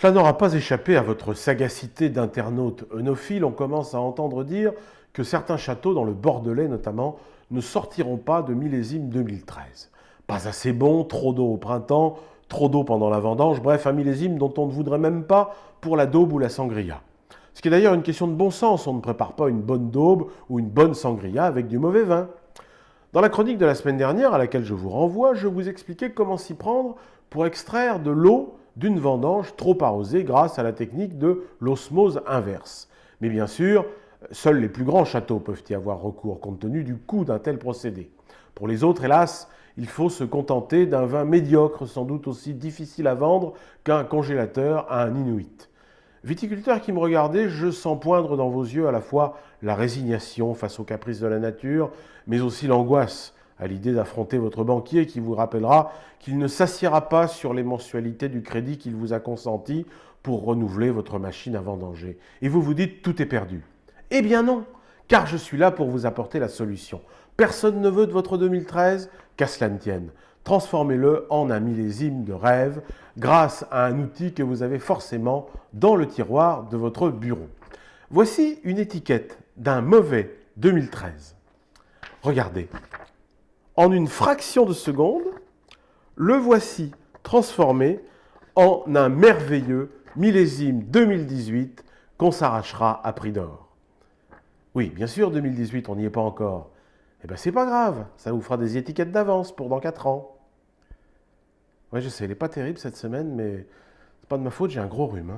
Cela n'aura pas échappé à votre sagacité d'internaute œnophile. On commence à entendre dire que certains châteaux, dans le Bordelais notamment, ne sortiront pas de millésime 2013. Pas assez bon, trop d'eau au printemps, trop d'eau pendant la vendange, bref, un millésime dont on ne voudrait même pas pour la daube ou la sangria. Ce qui est d'ailleurs une question de bon sens, on ne prépare pas une bonne daube ou une bonne sangria avec du mauvais vin. Dans la chronique de la semaine dernière, à laquelle je vous renvoie, je vous expliquais comment s'y prendre pour extraire de l'eau d'une vendange trop arrosée grâce à la technique de l'osmose inverse. Mais bien sûr, seuls les plus grands châteaux peuvent y avoir recours compte tenu du coût d'un tel procédé. Pour les autres, hélas, il faut se contenter d'un vin médiocre, sans doute aussi difficile à vendre qu'un congélateur à un Inuit. Viticulteur qui me regardez, je sens poindre dans vos yeux à la fois la résignation face aux caprices de la nature, mais aussi l'angoisse à l'idée d'affronter votre banquier qui vous rappellera qu'il ne s'assiera pas sur les mensualités du crédit qu'il vous a consenti pour renouveler votre machine à vendanger. Et vous vous dites tout est perdu. Eh bien non, car je suis là pour vous apporter la solution. Personne ne veut de votre 2013, qu'à cela ne tienne. Transformez-le en un millésime de rêve grâce à un outil que vous avez forcément dans le tiroir de votre bureau. Voici une étiquette d'un mauvais 2013. Regardez, en une fraction de seconde, le voici transformé en un merveilleux millésime 2018 qu'on s'arrachera à prix d'or. Oui, bien sûr, 2018, on n'y est pas encore. Eh bien, c'est pas grave, ça vous fera des étiquettes d'avance pour dans 4 ans. Ouais, je sais, elle n'est pas terrible cette semaine, mais c'est pas de ma faute, j'ai un gros rhume.